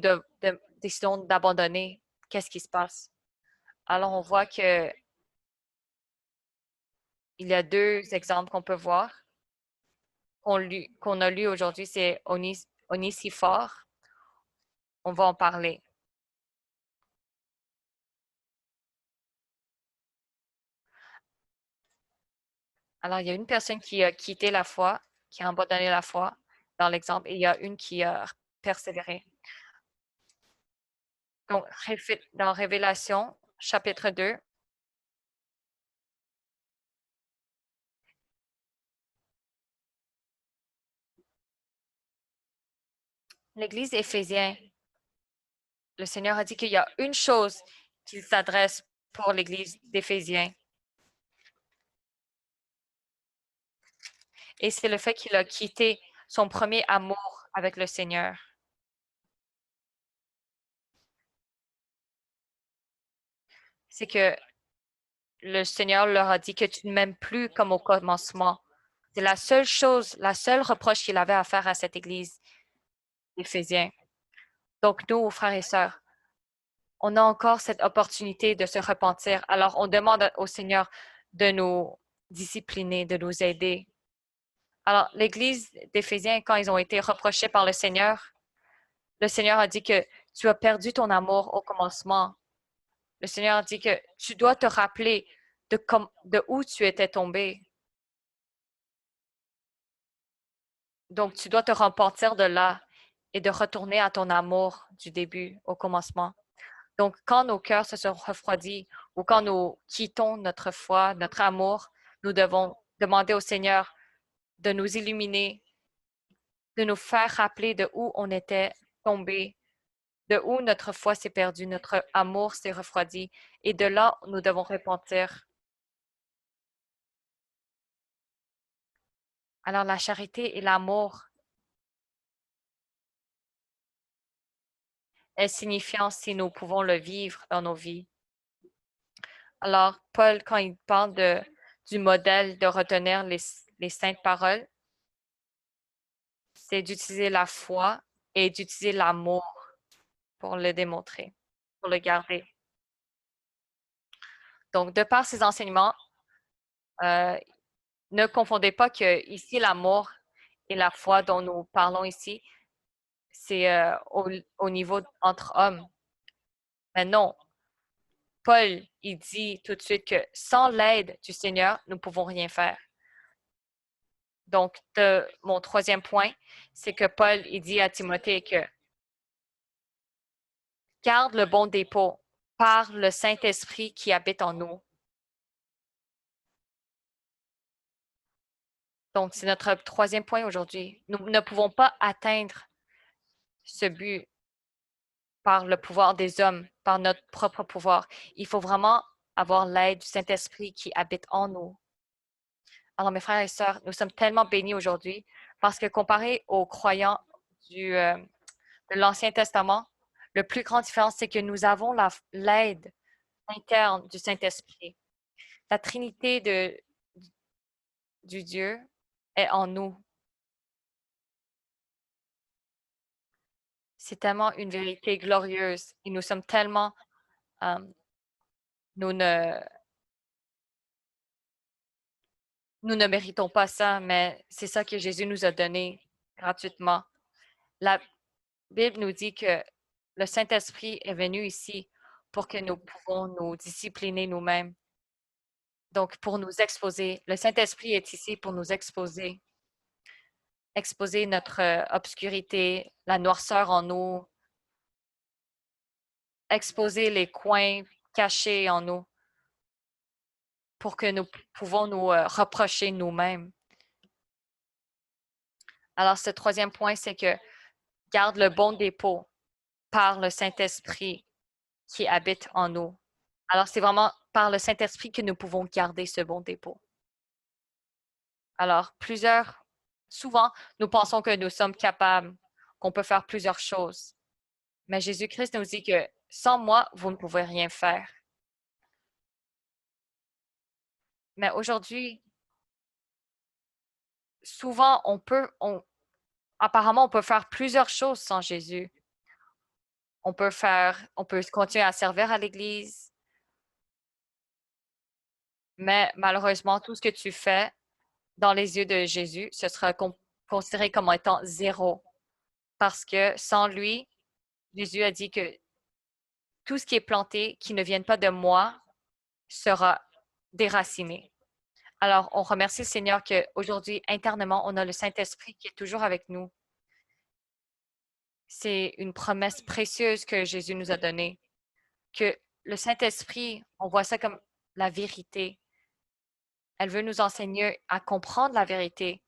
décidons d'abandonner, qu'est-ce qui se passe? Alors, on voit que il y a 2 exemples qu'on peut voir, qu'on a lu aujourd'hui, c'est Onesiphore. On va en parler. Alors, il y a une personne qui a quitté la foi, qui a abandonné la foi dans l'exemple, et il y a une qui a persévéré. Donc, dans Révélation, chapitre 2, l'Église éphésienne, le Seigneur a dit qu'il y a une chose qu'il s'adresse pour l'Église d'Éphésiens, et c'est le fait qu'il a quitté son premier amour avec le Seigneur. C'est que le Seigneur leur a dit que tu ne m'aimes plus comme au commencement. C'est la seule chose, la seule reproche qu'il avait à faire à cette Église d'Éphésiens. Donc, nous, frères et sœurs, on a encore cette opportunité de se repentir. Alors, on demande au Seigneur de nous discipliner, de nous aider. Alors, l'Église d'Éphésiens, quand ils ont été reprochés par le Seigneur a dit que tu as perdu ton amour au commencement. Le Seigneur a dit que tu dois te rappeler de où tu étais tombé. Donc, tu dois te repentir de là et de retourner à ton amour du début, au commencement. Donc, quand nos cœurs se sont refroidis ou quand nous quittons notre foi, notre amour, nous devons demander au Seigneur de nous illuminer, de nous faire rappeler de où on était tombé, de où notre foi s'est perdue, notre amour s'est refroidi, et de là, nous devons repentir. Alors, la charité et l'amour est signifiant si nous pouvons le vivre dans nos vies. Alors, Paul, quand il parle du modèle de retenir les saintes paroles, c'est d'utiliser la foi et d'utiliser l'amour pour le démontrer, pour le garder. Donc, de par ces enseignements, euh, ne confondez pas que ici, l'amour et la foi dont nous parlons ici, c'est au niveau entre hommes. Mais non, Paul, il dit tout de suite que sans l'aide du Seigneur, nous ne pouvons rien faire. Donc, mon troisième point, c'est que Paul, il dit à Timothée que garde le bon dépôt par le Saint-Esprit qui habite en nous. Donc, c'est notre troisième point aujourd'hui. Nous ne pouvons pas atteindre ce but par le pouvoir des hommes, par notre propre pouvoir. Il faut vraiment avoir l'aide du Saint-Esprit qui habite en nous. Alors, mes frères et sœurs, nous sommes tellement bénis aujourd'hui parce que comparé aux croyants de l'Ancien Testament, le plus grand différence, c'est que nous avons l'aide interne du Saint-Esprit. La Trinité du Dieu est en nous. C'est tellement une vérité glorieuse et nous sommes tellement, euh, nous ne, nous ne méritons pas ça, mais c'est ça que Jésus nous a donné gratuitement. La Bible nous dit que le Saint-Esprit est venu ici pour que nous pouvons nous discipliner nous-mêmes. Donc, pour nous exposer. Le Saint-Esprit est ici pour nous exposer. Exposer notre obscurité, la noirceur en nous, exposer les coins cachés en nous pour que nous pouvons nous reprocher nous-mêmes. Alors, ce troisième point, c'est que garde le bon dépôt par le Saint-Esprit qui habite en nous. Alors, c'est vraiment par le Saint-Esprit que nous pouvons garder ce bon dépôt. Alors, souvent, nous pensons que nous sommes capables, qu'on peut faire plusieurs choses. Mais Jésus-Christ nous dit que sans moi, vous ne pouvez rien faire. Mais aujourd'hui, souvent, apparemment, on peut faire plusieurs choses sans Jésus. On peut continuer à servir à l'Église, mais malheureusement, tout ce que tu fais dans les yeux de Jésus, ce sera considéré comme étant zéro. Parce que sans lui, Jésus a dit que tout ce qui est planté, qui ne vienne pas de moi, sera déraciné. Alors, on remercie le Seigneur qu'aujourd'hui, internement, on a le Saint-Esprit qui est toujours avec nous. C'est une promesse précieuse que Jésus nous a donnée, que le Saint-Esprit, on voit ça comme la vérité. Elle veut nous enseigner à comprendre la vérité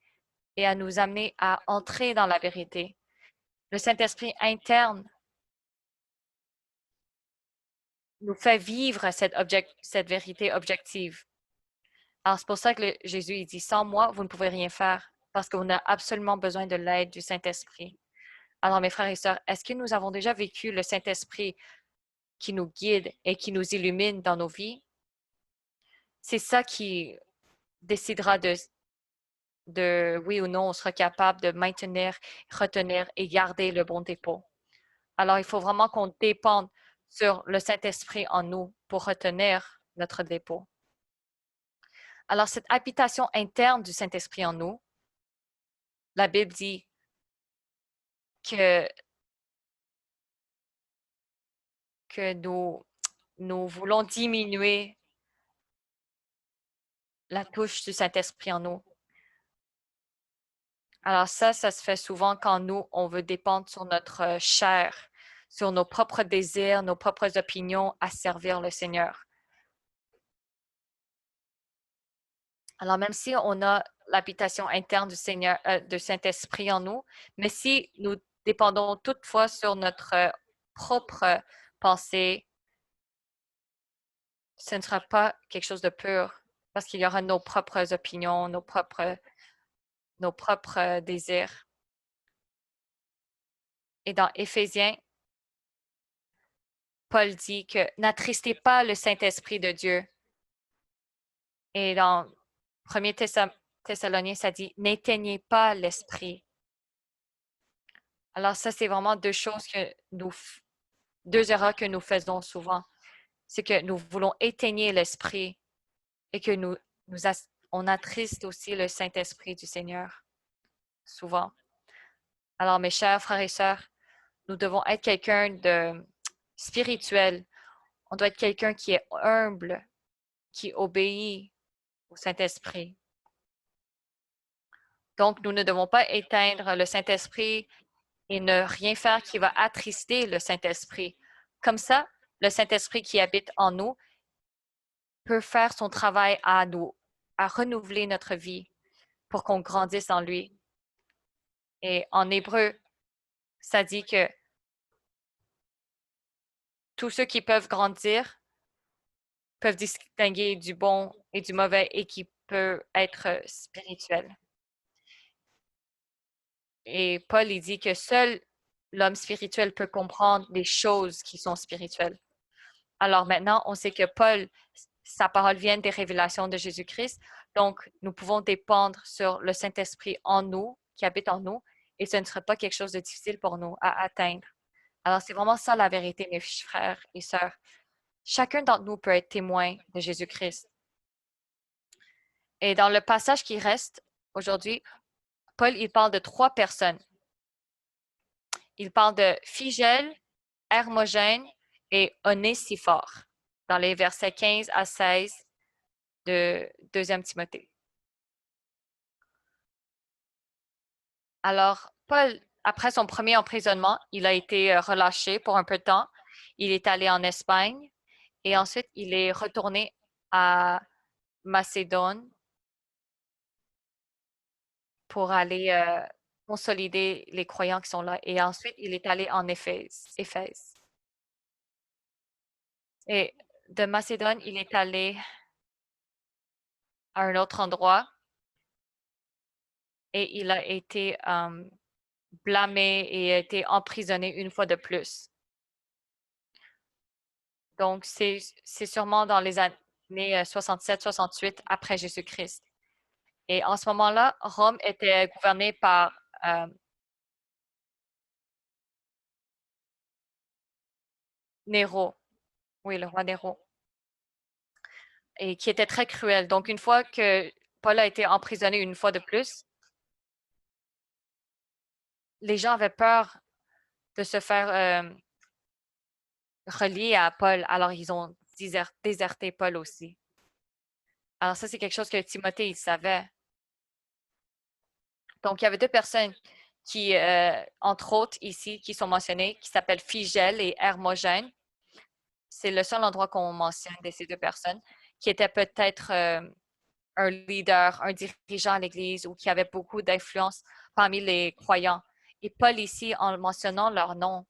et à nous amener à entrer dans la vérité. Le Saint-Esprit interne nous fait vivre cette vérité objective. Alors, c'est pour ça que Jésus il dit, sans moi, vous ne pouvez rien faire, parce qu'on a absolument besoin de l'aide du Saint-Esprit. Alors, mes frères et sœurs, est-ce que nous avons déjà vécu le Saint-Esprit qui nous guide et qui nous illumine dans nos vies? C'est ça qui décidera de oui ou non, on sera capable de maintenir, retenir et garder le bon dépôt. Alors, il faut vraiment qu'on dépende sur le Saint-Esprit en nous pour retenir notre dépôt. Alors, cette habitation interne du Saint-Esprit en nous, la Bible dit que nous voulons diminuer la touche du Saint-Esprit en nous. Alors ça se fait souvent quand nous, on veut dépendre sur notre chair, sur nos propres désirs, nos propres opinions à servir le Seigneur. Alors même si on a l'habitation interne du Seigneur, du Saint-Esprit en nous, mais si nous dépendons toutefois sur notre propre pensée, ce ne sera pas quelque chose de pur parce qu'il y aura nos propres opinions, nos propres désirs. Et dans Éphésiens, Paul dit que n'attristez pas le Saint-Esprit de Dieu. Et dans 1 Thessaloniens, ça dit n'éteignez pas l'esprit. Alors ça, c'est vraiment deux erreurs que nous faisons souvent. C'est que nous voulons éteigner l'esprit et que on attriste aussi le Saint-Esprit du Seigneur, souvent. Alors, mes chers frères et sœurs, nous devons être quelqu'un de spirituel. On doit être quelqu'un qui est humble, qui obéit au Saint-Esprit. Donc, nous ne devons pas éteindre le Saint-Esprit et ne rien faire qui va attrister le Saint-Esprit. Comme ça, le Saint-Esprit qui habite en nous peut faire son travail à renouveler notre vie pour qu'on grandisse en lui. Et en hébreu, ça dit que tous ceux qui peuvent grandir peuvent distinguer du bon et du mauvais et qui peut être spirituel. Et Paul, il dit que seul l'homme spirituel peut comprendre les choses qui sont spirituelles. Alors maintenant, on sait que Paul, sa parole vient des révélations de Jésus-Christ. Donc, nous pouvons dépendre sur le Saint-Esprit en nous, qui habite en nous, et ce ne sera pas quelque chose de difficile pour nous à atteindre. Alors, c'est vraiment ça la vérité, mes frères et sœurs. Chacun d'entre nous peut être témoin de Jésus-Christ. Et dans le passage qui reste aujourd'hui, Paul, il parle de 3 personnes. Il parle de Phygèle, Hermogène et Onésiphore dans les versets 15 à 16 de 2 Timothée. Alors, Paul, après son premier emprisonnement, il a été relâché pour un peu de temps. Il est allé en Espagne et ensuite il est retourné à Macédoine pour aller consolider les croyants qui sont là. Et ensuite, il est allé en Éphèse. Et de Macédoine, il est allé à un autre endroit et il a été blâmé et a été emprisonné une fois de plus. Donc, c'est sûrement dans les années 67-68 après Jésus-Christ. Et en ce moment-là, Rome était gouvernée par Néro. Oui, le roi Néro. Et qui était très cruel. Donc, une fois que Paul a été emprisonné une fois de plus, les gens avaient peur de se faire relier à Paul. Alors, ils ont déserté Paul aussi. Alors, ça, c'est quelque chose que Timothée, il savait. Donc, il y avait 2 personnes qui, entre autres ici, qui sont mentionnés, qui s'appellent Phygel et Hermogène. C'est le seul endroit qu'on mentionne de ces deux personnes, qui étaient peut-être un leader, un dirigeant à l'Église ou qui avait beaucoup d'influence parmi les croyants. Et Paul ici, en mentionnant leur nom,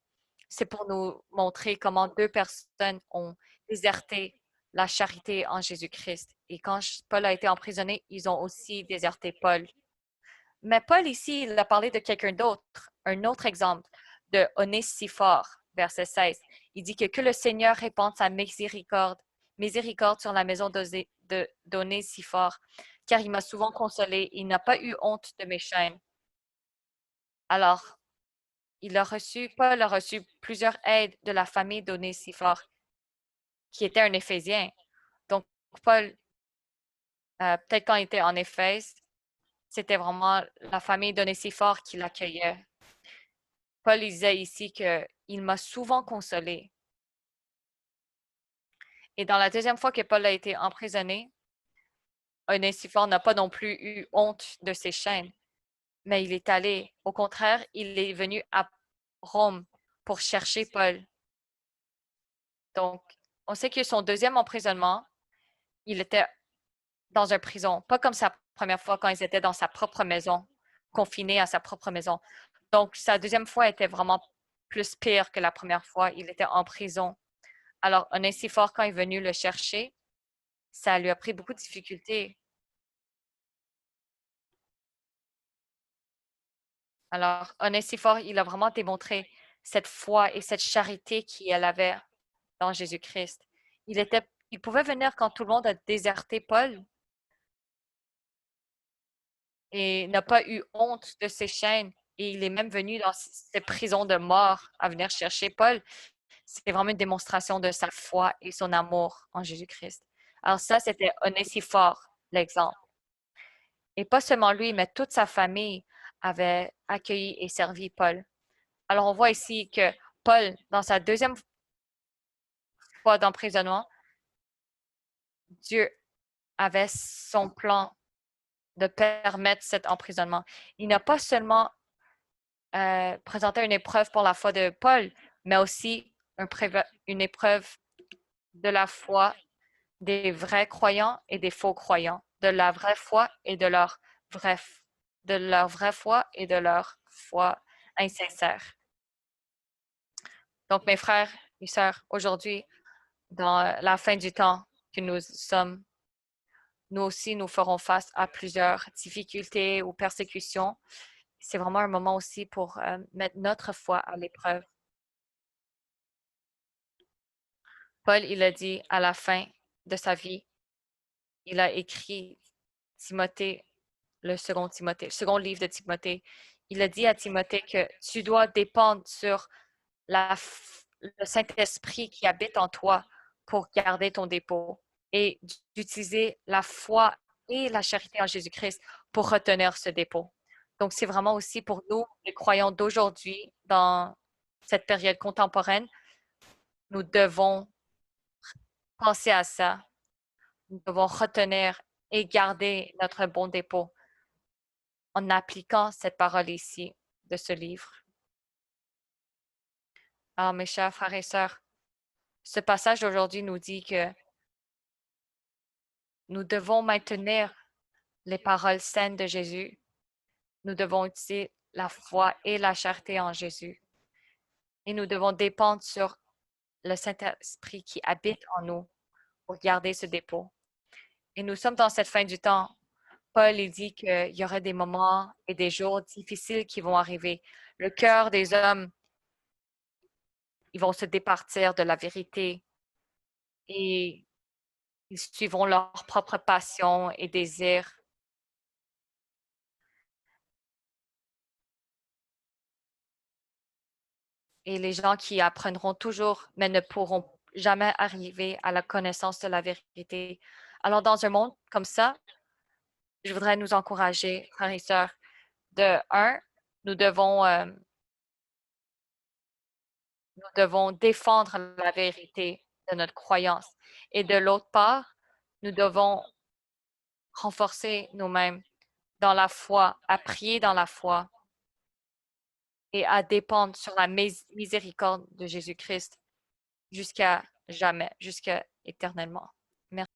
c'est pour nous montrer comment deux personnes ont déserté la charité en Jésus-Christ. Et quand Paul a été emprisonné, ils ont aussi déserté Paul. Mais Paul ici, il a parlé de quelqu'un d'autre, un autre exemple de Onésiphore, verset 16. Il dit que le Seigneur répande sa miséricorde sur la maison d'Onésiphore, car il m'a souvent consolé, il n'a pas eu honte de mes chaînes. Alors, Paul a reçu plusieurs aides de la famille d'Onésiphore, qui était un Éphésien. Donc, Paul, peut-être quand il était en Éphèse, c'était vraiment la famille d'Onésiphore qui l'accueillait. Paul disait ici qu'il m'a souvent consolé. Et dans la deuxième fois que Paul a été emprisonné, Onésiphore n'a pas non plus eu honte de ses chaînes, mais il est allé. Au contraire, il est venu à Rome pour chercher Paul. Donc, on sait que son deuxième emprisonnement, il était dans une prison, pas comme sa première fois quand il était dans sa propre maison, confiné à sa propre maison. Donc, sa deuxième fois était vraiment plus pire que la première fois. Il était en prison. Alors, Onésiphore, quand il est venu le chercher, ça lui a pris beaucoup de difficultés. Alors, Onésiphore, il a vraiment démontré cette foi et cette charité qu'elle avait dans Jésus-Christ. Il pouvait venir quand tout le monde a déserté Paul et n'a pas eu honte de ses chaînes. Et il est même venu dans cette prison de mort à venir chercher Paul. C'est vraiment une démonstration de sa foi et son amour en Jésus-Christ. Alors ça, c'était Onésiphore, l'exemple. Et pas seulement lui, mais toute sa famille avait accueilli et servi Paul. Alors on voit ici que Paul, dans sa deuxième fois d'emprisonnement, Dieu avait son plan de permettre cet emprisonnement. Il n'a pas seulement présenté une épreuve pour la foi de Paul, mais aussi une épreuve de la foi des vrais croyants et des faux croyants, de la vraie foi et de de leur vraie foi et de leur foi insincère. Donc, mes frères et sœurs, aujourd'hui, dans la fin du temps que nous sommes, nous aussi, nous ferons face à plusieurs difficultés ou persécutions. C'est vraiment un moment aussi pour mettre notre foi à l'épreuve. Paul, il a dit à la fin de sa vie, il a écrit Timothée, le second livre de Timothée. Il a dit à Timothée que tu dois dépendre sur le Saint-Esprit qui habite en toi pour garder ton dépôt et d'utiliser la foi et la charité en Jésus-Christ pour retenir ce dépôt. Donc, c'est vraiment aussi pour nous, les croyants d'aujourd'hui, dans cette période contemporaine, nous devons penser à ça. Nous devons retenir et garder notre bon dépôt en appliquant cette parole ici de ce livre. Alors, mes chers frères et sœurs, ce passage d'aujourd'hui nous dit que nous devons maintenir les paroles saines de Jésus. Nous devons utiliser la foi et la charité en Jésus. Et nous devons dépendre sur le Saint-Esprit qui habite en nous pour garder ce dépôt. Et nous sommes dans cette fin du temps. Paul il dit qu'il y aura des moments et des jours difficiles qui vont arriver. Le cœur des hommes, ils vont se départir de la vérité et ils suivront leurs propres passions et désirs. Et les gens qui apprendront toujours, mais ne pourront jamais arriver à la connaissance de la vérité. Alors, dans un monde comme ça, je voudrais nous encourager, frères et sœurs, de un, nous devons, euh, nous devons défendre la vérité de notre croyance. Et de l'autre part, nous devons renforcer nous-mêmes dans la foi, à prier dans la foi et à dépendre sur la miséricorde de Jésus-Christ jusqu'à jamais, jusqu'à éternellement. Merci.